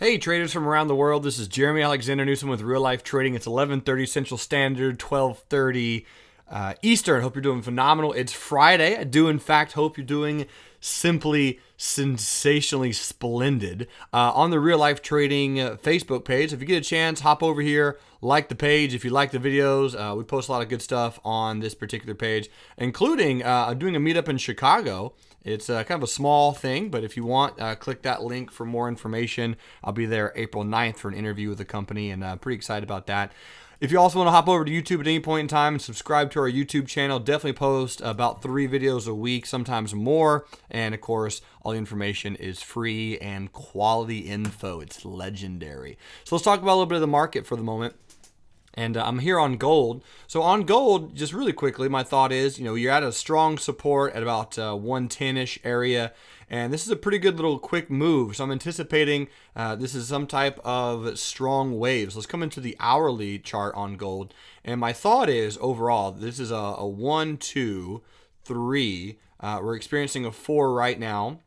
Hey traders from around the world, this is Jerremy Alexander Newsome with Real Life Trading. It's 11:30 Central Standard, 12:30 Eastern. Hope you're doing phenomenal. It's Friday. I do in fact hope you're doing simply sensationally splendid. On the Real Life Trading Facebook page, if you get a chance, hop over here, like the page. If you like the videos, we post a lot of good stuff on this particular page, including doing a meetup in Chicago. It's kind of a small thing, but if you want, click that link for more information. I'll be there April 9th for an interview with the company, and pretty excited about that. If you also want to hop over to YouTube at any point in time and subscribe to our YouTube channel, definitely post about 3 videos a week, sometimes more. And of course, all the information is free and quality info. It's legendary. So let's talk about a little bit of the market for the moment. And I'm here on gold. So on gold, just really quickly, my thought is, you're at a strong support at about 110-ish area. And this is a pretty good little quick move. So I'm anticipating this is some type of strong waves. Let's come into the hourly chart on gold. And my thought is, overall, this is a 1, 2, 3. We're experiencing a 4 right now,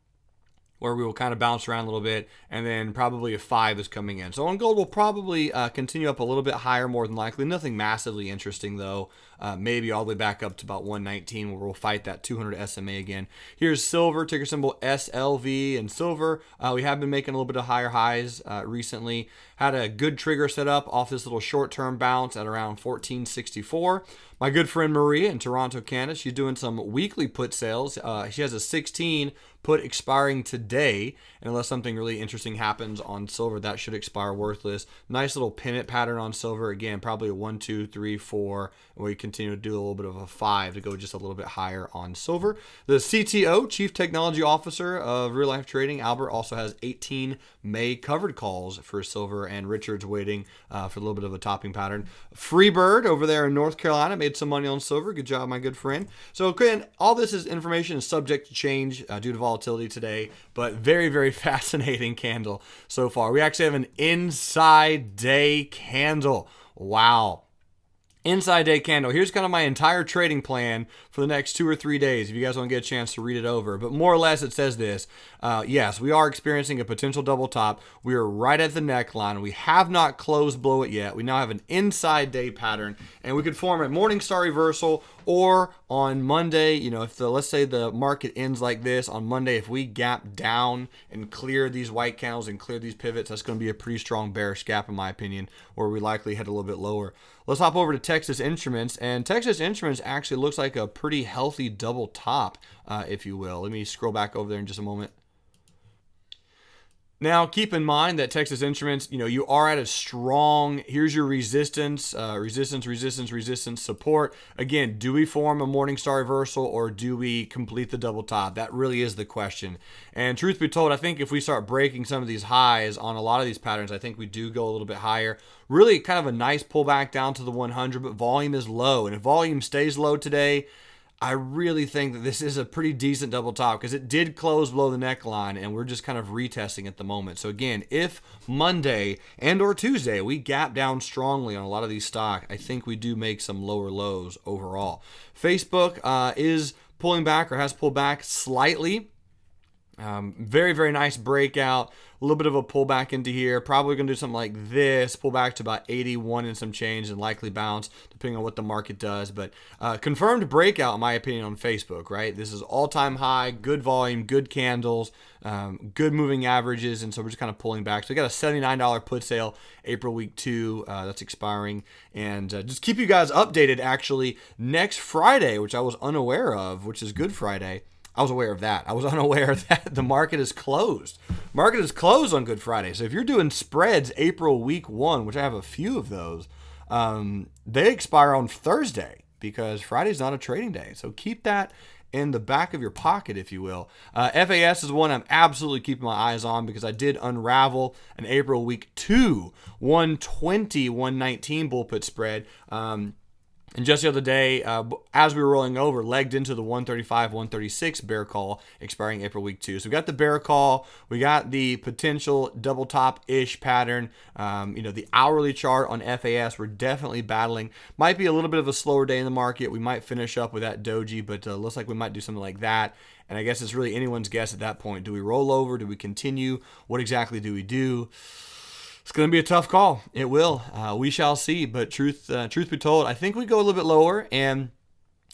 where we will kind of bounce around a little bit, and then probably a 5 is coming in. So on gold, we'll probably continue up a little bit higher, more than likely. Nothing massively interesting, though. Maybe all the way back up to about 119, where we'll fight that 200 SMA again. Here's silver, ticker symbol SLV, and silver. We have been making a little bit of higher highs recently. Had a good trigger set up off this little short-term bounce at around 1464. My good friend Maria in Toronto, Canada, she's doing some weekly put sales. She has a 16 put expiring today, and unless something really interesting happens on silver, that should expire worthless. Nice little pennant pattern on silver. Again, probably a 1, 2, 3, 4, and we continue to do a little bit of a 5 to go just a little bit higher on silver. The CTO, Chief Technology Officer of Real Life Trading, Albert, also has 18 May covered calls for silver, and Richard's waiting for a little bit of a topping pattern. Freebird over there in North Carolina made some money on silver. Good job, my good friend. So again, all this information is subject to change due to volatility today, but very, very fascinating candle so far. We actually have an inside day candle. Wow. Inside day candle. Here's kind of my entire trading plan for the next 2 or 3 days, if you guys want to get a chance to read it over. But more or less it says this. Yes, we are experiencing a potential double top. We are right at the neckline. We have not closed below it yet. We now have an inside day pattern, and we could form a morning star reversal, or on Monday, if let's say the market ends like this on Monday, if we gap down and clear these white candles and clear these pivots, that's going to be a pretty strong bearish gap in my opinion, where we likely head a little bit lower. Let's hop over to Texas Instruments, and Texas Instruments actually looks like a pretty healthy double top, if you will. Let me scroll back over there in just a moment. Now, keep in mind that Texas Instruments, you are at a strong, here's your resistance, resistance, support. Again, do we form a morning star reversal, or do we complete the double top? That really is the question. And truth be told, I think if we start breaking some of these highs on a lot of these patterns, I think we do go a little bit higher. Really kind of a nice pullback down to the 100, but volume is low. And if volume stays low today, I really think that this is a pretty decent double top, because it did close below the neckline, and we're just kind of retesting at the moment. So again, if Monday and or Tuesday we gap down strongly on a lot of these stocks, I think we do make some lower lows overall. Facebook is pulling back, or has pulled back slightly. Very, very nice breakout. A little bit of a pullback into here. Probably going to do something like this. Pull back to about 81 and some change, and likely bounce depending on what the market does. But confirmed breakout, in my opinion, on Facebook, right? This is all-time high, good volume, good candles, good moving averages, and so we're just kind of pulling back. So we got a $79 put sale, April week 2, that's expiring. And just keep you guys updated, actually, next Friday, which I was unaware of, which is Good Friday. I was aware of that. I was unaware that the market is closed. Market is closed on Good Friday. So if you're doing spreads April week 1, which I have a few of those, they expire on Thursday, because Friday's not a trading day. So keep that in the back of your pocket, if you will. FAS is one I'm absolutely keeping my eyes on, because I did unravel an April week 2 120, 119 bull put spread. And just the other day, as we were rolling over, legged into the 135, 136 bear call expiring April week 2. So we got the bear call. We got the potential double top-ish pattern. The hourly chart on FAS, we're definitely battling. Might be a little bit of a slower day in the market. We might finish up with that doji, but looks like we might do something like that. And I guess it's really anyone's guess at that point. Do we roll over? Do we continue? What exactly do we do? It's going to be a tough call. It will. We shall see. But truth be told, I think we go a little bit lower, and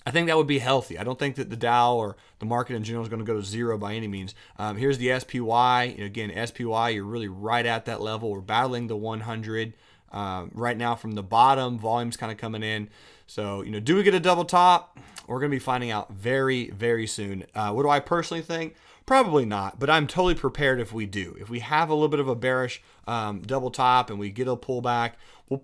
I think that would be healthy. I don't think that the Dow or the market in general is going to go to zero by any means. Here's the SPY. Again, SPY, you're really right at that level. We're battling the 100 right now from the bottom. Volume's kind of coming in. So, do we get a double top? We're going to be finding out very, very soon. What do I personally think? Probably not, but I'm totally prepared if we do. If we have a little bit of a bearish double top and we get a pullback, will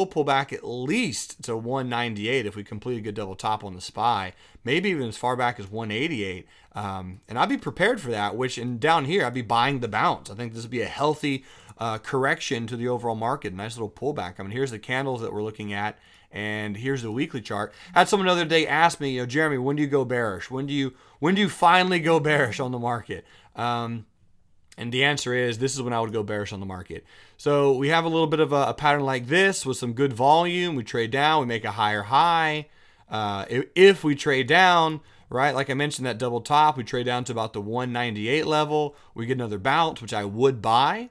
pull back at least to 198 if we complete a good double top on the SPY, maybe even as far back as 188. And I'd be prepared for that, and down here, I'd be buying the bounce. I think this would be a healthy correction to the overall market, nice little pullback. I mean, here's the candles that we're looking at, and here's the weekly chart. I had someone the other day ask me, Jeremy, when do you go bearish? When do you finally go bearish on the market? And the answer is, this is when I would go bearish on the market. So we have a little bit of a pattern like this with some good volume. We trade down, we make a higher high. If we trade down, right, like I mentioned, that double top, we trade down to about the 198 level. We get another bounce, which I would buy.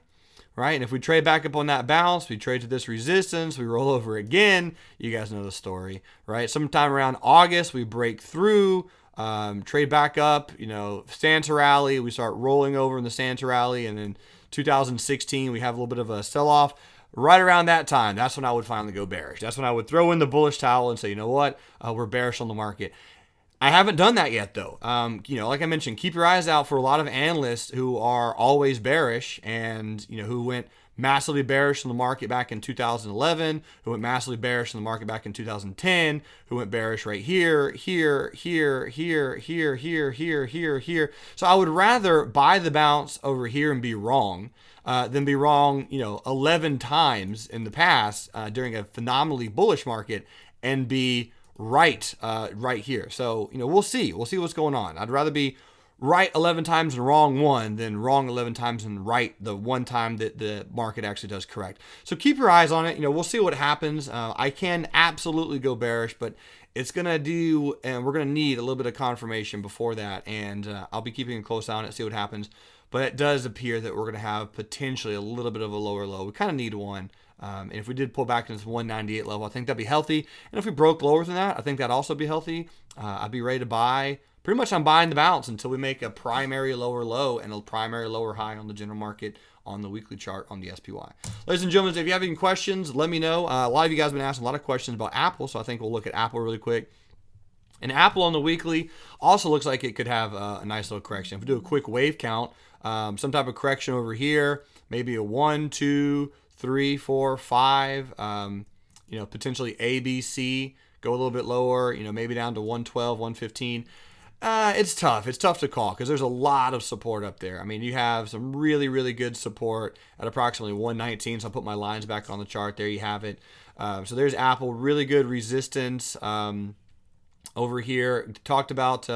Right, and if we trade back up on that bounce, we trade to this resistance, we roll over again. You guys know the story, right? Sometime around August, we break through, trade back up, Santa rally, we start rolling over in the Santa rally, and then 2016, we have a little bit of a sell-off. Right around that time, that's when I would finally go bearish. That's when I would throw in the bullish towel and say, you know what, we're bearish on the market. I haven't done that yet, though. Like I mentioned, keep your eyes out for a lot of analysts who are always bearish and, who went massively bearish in the market back in 2011, who went massively bearish in the market back in 2010, who went bearish right here. So I would rather buy the bounce over here and be wrong than be wrong, 11 times in the past during a phenomenally bullish market and be right here. So, we'll see what's going on. I'd rather be right 11 times and wrong one than wrong 11 times and right the one time that the market actually does correct. So keep your eyes on it. We'll see what happens. I can absolutely go bearish, but it's going to do, and we're going to need a little bit of confirmation before that. And I'll be keeping a close eye on it, see what happens. But it does appear that we're going to have potentially a little bit of a lower low. We kind of need one. And if we did pull back into this 198 level, I think that'd be healthy. And if we broke lower than that, I think that'd also be healthy. I'd be ready to buy. Pretty much I'm buying the bounce until we make a primary lower low and a primary lower high on the general market on the weekly chart on the SPY. Ladies and gentlemen, if you have any questions, let me know. A lot of you guys have been asking a lot of questions about Apple, so I think we'll look at Apple really quick. And Apple on the weekly also looks like it could have a nice little correction. If we do a quick wave count, some type of correction over here, maybe a 1, 2, 3, 4, 5, potentially A, B, C, go a little bit lower, maybe down to 112, 115. It's tough. It's tough to call because there's a lot of support up there. I mean, you have some really, really good support at approximately 119. So I'll put my lines back on the chart. There you have it. So there's Apple, really good resistance over here. Talked about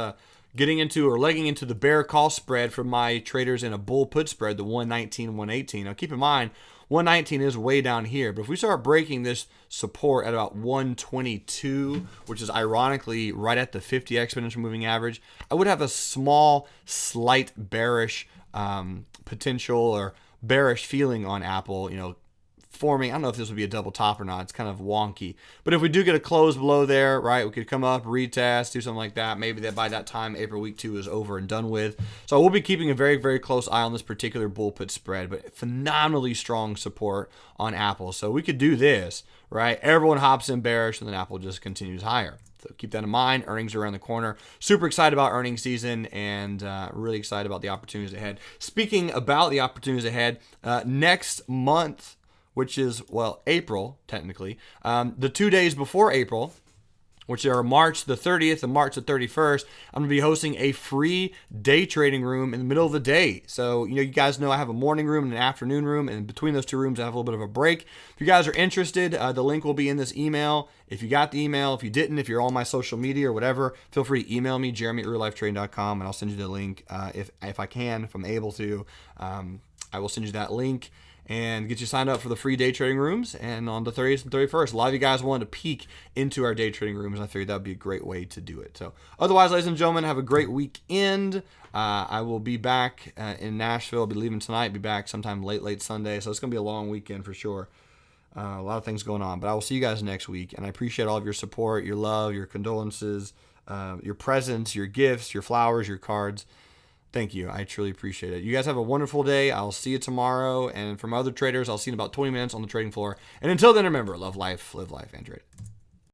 getting into or legging into the bear call spread from my traders in a bull put spread, the 119, 118. Now keep in mind, 119 is way down here, but if we start breaking this support at about 122, which is ironically right at the 50 exponential moving average, I would have a small, slight bearish potential or bearish feeling on Apple, forming. I don't know if this would be a double top or not. It's kind of wonky. But if we do get a close below there, right, we could come up, retest, do something like that. Maybe that by that time, April week 2 is over and done with. So we'll be keeping a very, very close eye on this particular bull put spread, but phenomenally strong support on Apple. So we could do this, right? Everyone hops in bearish, and then Apple just continues higher. So keep that in mind. Earnings are around the corner. Super excited about earnings season and really excited about the opportunities ahead. Speaking about the opportunities ahead, next month, which is, April, technically. The 2 days before April, which are March the 30th and March the 31st. I'm going to be hosting a free day trading room in the middle of the day. So, you guys know I have a morning room and an afternoon room, and between those two rooms, I have a little bit of a break. If you guys are interested, the link will be in this email. If you got the email, if you didn't, if you're on my social media or whatever, feel free to email me, jeremy@reallifetrading.com, and I'll send you the link if I can, if I'm able to. I will send you that link and get you signed up for the free day trading rooms. And on the 30th and 31st, a lot of you guys wanted to peek into our day trading rooms, and I figured that would be a great way to do it. So otherwise, ladies and gentlemen, have a great weekend. I will be back in Nashville. I'll be leaving tonight, be back sometime late Sunday. So it's going to be a long weekend for sure. A lot of things going on, but I will see you guys next week. And I appreciate all of your support, your love, your condolences, your presents, your gifts, your flowers, your cards. Thank you. I truly appreciate it. You guys have a wonderful day. I'll see you tomorrow. And from other traders, I'll see you in about 20 minutes on the trading floor. And until then, remember, love life, live life, and trade.